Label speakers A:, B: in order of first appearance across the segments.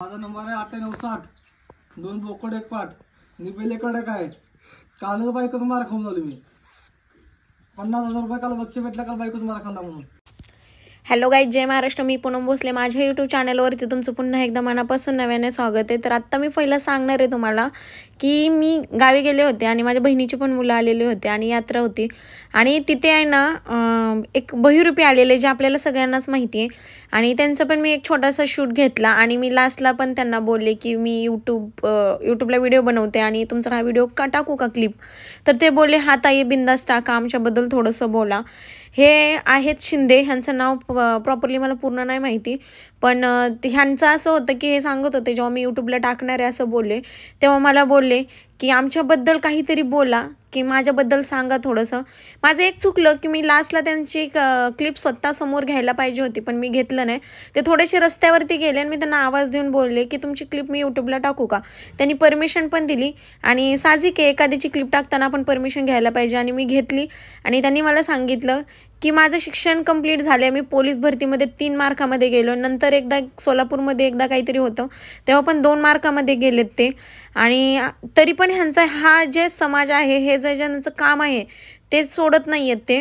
A: माझा नंबर आहे 9860 2 बोकड 1 पाट निबेलेकडे काय कालच बायकोच मार खाऊन झालो मी 50,000 रुपये काल बक्षीस भेटला काल बायकोच मार खाल्ला म्हणून।
B: हॅलो गाईज, जय महाराष्ट्र। मी पूनम भोसले। माझ्या यूट्यूब चॅनलवरती तुमचं पुन्हा एकदा मनापासून नव्याने स्वागत आहे। तर आत्ता मी पहिलं सांगणार आहे तुम्हाला की मी गावी गेले होते आणि माझ्या बहिणीची पण मुलं आलेले होते आणि यात्रा होती आणि तिथे आहे ना एक बहिरुपी आलेले जे आपल्याला सगळ्यांनाच माहिती आहे आणि त्यांचं पण मी एक छोटासा शूट घेतला आणि मी लास्टला पण त्यांना बोलले की मी यूट्यूबला व्हिडिओ बनवते आणि तुमचा हा व्हिडिओ टाकू का क्लिप। तर ते बोलले हा ताई बिंदास टाका, आमच्याबद्दल थोडंसं बोला। हे आहेत शिंदे, ह्यांचं नाव प्रॉपरली मला पूर्ण नाही माहिती, पण ह्यांचं असं होतं की हे सांगत होते जेव्हा मी यूट्यूबला टाकणार आहे असं बोलले तेव्हा मला बोलले की आमच्याबद्दल काहीतरी बोला, की माझ्याबद्दल सांगा थोडंसं। माझं एक चुकलं की मी लास्टला त्यांची क्लिप स्वतः समोर घ्यायला पाहिजे होती पण मी घेतलं नाही। ते थोडेसे रस्त्यावरती गेले आणि मी त्यांना आवाज देऊन बोलले की तुमची क्लिप मी यूट्यूबला टाकू का। त्यांनी परमिशन पण दिली आणि साहजिक आहे एखाद्याची क्लिप टाकताना आपण परमिशन घ्यायला पाहिजे आणि मी घेतली आणि त्यांनी मला सांगितलं की माझं शिक्षण कंप्लीट झाले, मी पोलीस भरतीमध्ये 3 मार्कामध्ये गेलो, नंतर एकदा सोलापूरमध्ये एकदा काहीतरी होतं तेव्हा पण 2 मार्कामध्ये गेलेत ते। आणि तरी पण ह्यांचा हा जे समाज आहे, हे जे ज्यांचं काम आहे ते सोडत नाही आहेत ते।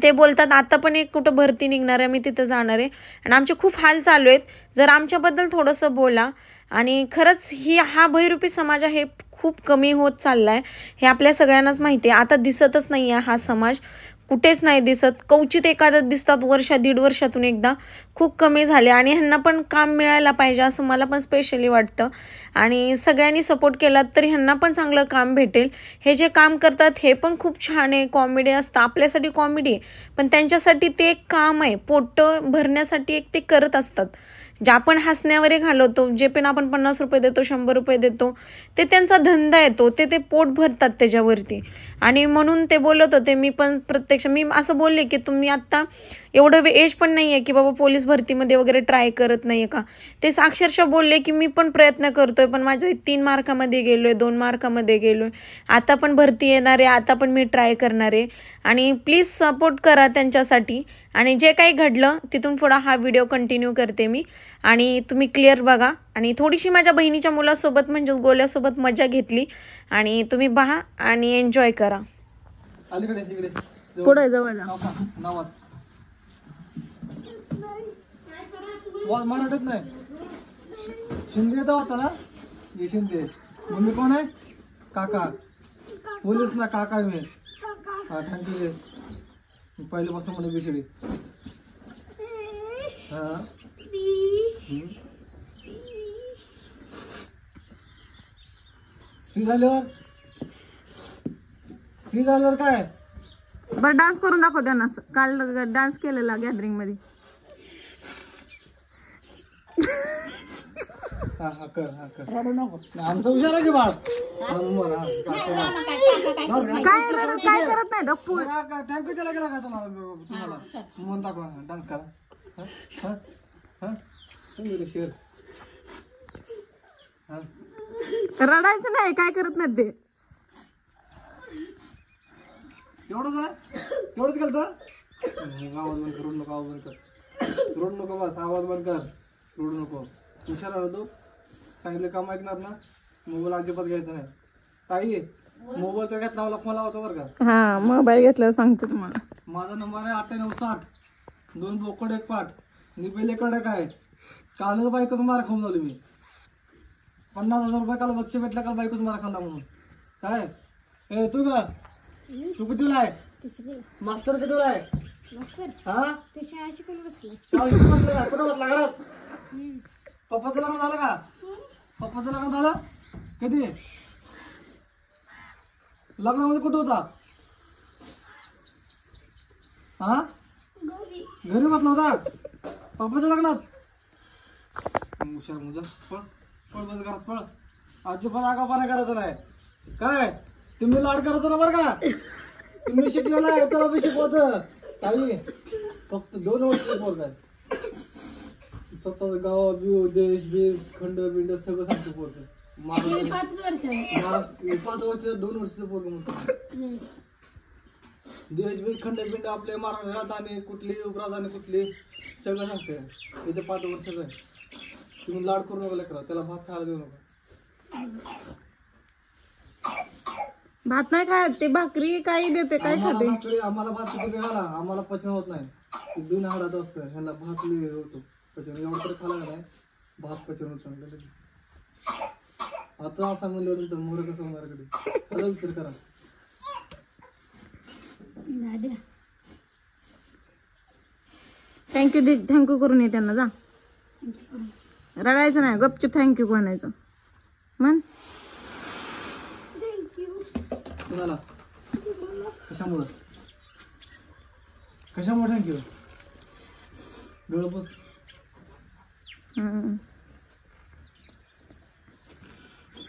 B: ते बोलतात आता पण एक कुठं भरती निघणार आहे, मी तिथं जाणार आहे आणि आमचे खूप हाल चालू आहेत, जर आमच्याबद्दल थोडंसं बोला। आणि खरंच हा बहिरुपी समाज आहे खूप कमी होत चालला आहे, हे आपल्या सगळ्यांनाच माहिती आहे। आता दिसतच नाही आहे हा समाज, कुठेच नाही दिसत, कवचित एखाद्या दिसतात वर्ष 1.5 वर्षातून एकदा, खूप कमी झाले आणि ह्यांना पण काम मिळायला पाहिजे असं मला पण स्पेशली वाटतं। आणि सगळ्यांनी सपोर्ट केला तर ह्यांना पण चांगलं काम भेटेल। हे जे काम करतात हे पण खूप छान आहे, कॉमेडी असतं, आपल्यासाठी कॉमेडी आहे पण त्यांच्यासाठी ते एक काम आहे, पोट भरण्यासाठी एक ते करत असतात। जे आपण हसण्यावर घालवतो, जे पण आपण 50 रुपये देतो 100 रुपये देतो, ते त्यांचा धंदा येतो, ते पोट भरतात त्याच्यावरती। आणि म्हणून ते बोलत होते, मी पण मी असं बोलले की तुम्ही आत्ता एवढं एज पण नाही आहे की बाबा पोलीस भरतीमध्ये वगैरे ट्राय करत नाही आहे का। ते अक्षरशः बोलले की मी पण प्रयत्न करतोय पण माझ्या 3 मार्कामध्ये गेलोय, 2 मार्कामध्ये गेलोय, आता पण भरती येणार आहे, आता पण मी ट्राय करणार आहे। आणि प्लीज सपोर्ट करा त्यांच्यासाठी। आणि जे काही घडलं तिथून पुढं हा व्हिडिओ कंटिन्यू करते मी आणि तुम्ही क्लिअर बघा आणि थोडीशी माझ्या बहिणीच्या मुलासोबत म्हणजे गोल्यासोबत मजा घेतली आणि तुम्ही पहा आणि एन्जॉय करा।
A: पुढे जवळ जा, नावाच मराठीत नाही, शिंदे येतो होता ना, ये शिंदे। मम्मी कोण आहे? काका, पोलीस ना काका मी। हा थँक्यू, पहिल्यापासून म्हणे बिशडी। हा सी झाल्यावर काय
B: बरं डान्स करून दाखव त्यांना, काल डान्स केलेला गॅदरिंग मध्ये।
A: हा हा कर, हा कर, आमचा हुशार आहे की बाळ।
B: काय करत नाही डप्पू,
A: थँक्यू त्याला गेला का तुम्हाला मन दाखवा, डान्स करा। शेर
B: रडायचं नाही, काय करत नाही ते,
A: तेवढंच केलं तर आवाज बंद कर, रोड नको, आवाज बंद कर, रोड नको, बस आवाज बंद कर, रोड नको। हुशार आलो तू, सांगितलं काम ऐकणार ना, मोबाईल अजिबात घ्यायचा नाही। ताई मोबाईल तर घेतला मला फोन लावतो बरं का।
B: हा मोबाईल घेतल्यावर सांगते तुम्हाला।
A: माझा नंबर आहे 9860 2 बोकड 1 पाट निबेलेकडे काय कालच बायकोच मार खाऊन झालो मी 50,000 रुपये काल बक्षीस भेटला काल बायकोच मार खाल्ला म्हणून। काय तू का तू कितीला आहे? मास्तर कितीला आहे? हा कुठं बसला घरात? पप्पाचं लग्न झालं का? पप्पाचं लग्न झालं कधी? लग्नामध्ये कुठं होता? हा घरी बसला होता पप्पाच्या लग्नात? हुशार मुजा, पळ पळ, बस घरात पळ, अजिबात आगापाना करायचं नाही। काय तुम्ही लाड करायचं ना बरं का, तुम्ही शिकलेला आहे त्याला बी शिकवायचं। ताई फक्त 2 वर्ष पोरग आहे, स्वतः गाव बिव देश बीस खंड बिंड सगळं सांगतो पोरग। 5 वर्ष 2 वर्षाचं पोरग म्हणतो। देश बी खंडपिंड आपले महाराष्ट्रात आणि कुठली उपराजधानी कुठली सगळं सांगते. इथे 5 वर्षाचं आहे. तुम्ही लाड करू नका लेकरा, त्याला भात खायला देऊ नका.
B: भात नाही खात ते, भाकरी काही देते, काय खाते.
A: आम्हाला भात किती घाला, आम्हाला पचन होत नाही. 2 हाडात असतं, ह्याला भात लिहिलं होतो पचन. एवढं तरी खाला नाही भात पचन होत चांगलं. आता असं म्हणलं नंतर मोर कसं होणार कधी, खरं विचार करा.
B: थँक्यू करून ये त्यांना, जा. रडायचं नाही, गपचूप थँक्यू म्हणायचं. म्हण
A: कुणाला, कशामुळं थँक्यू. डोळं बस.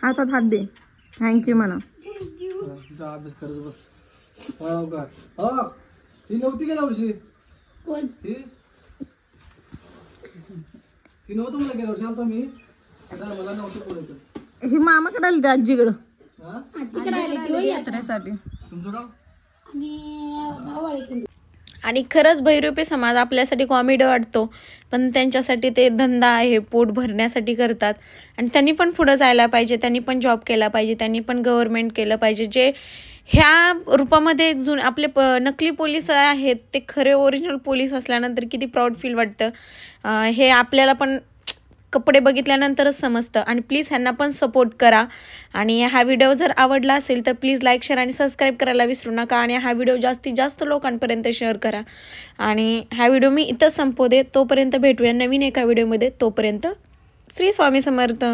B: हातात हात दे, थँक्यू म्हणा.
A: जा अभ्यास करत बस. ही नव्हती गेल्या वर्षी, ही नव्हतं मला गेल्या वर्षी. आलतो मी, मला नव्हतं बोलायचं.
B: ही मामाकडे आली आजीकडं
A: यात्रेसाठी. तुमचं गाव?
B: आणि खरंच भैरूपी समाज आपल्यासाठी कॉमेडी वाटतो, पण त्यांच्यासाठी ते धंदा आहे, पोट भरण्यासाठी करतात. आणि त्यांनी पण पुढं जायला पाहिजे, त्यांनी पण जॉब केला पाहिजे, त्यांनी पण गव्हर्नमेंट केलं पाहिजे. जे ह्या रूपामध्ये आपले नकली पोलीस आहेत ते खरे ओरिजिनल पोलीस असल्यानंतर किती प्राऊड फील वाटतं, हे आपल्याला पण कपडे बघितल्यानंतरच समजतं. आणि प्लीज ह्यांना पण सपोर्ट करा. आणि हा व्हिडिओ जर आवडला असेल तर प्लीज लाईक, शेअर आणि सबस्क्राईब करायला विसरू नका. आणि हा व्हिडिओ जास्तीत जास्त लोकांपर्यंत शेअर करा. आणि हा व्हिडिओ मी इथंच संपवते. तोपर्यंत भेटूया नवीन एका व्हिडिओमध्ये. तोपर्यंत श्री स्वामी समर्थ.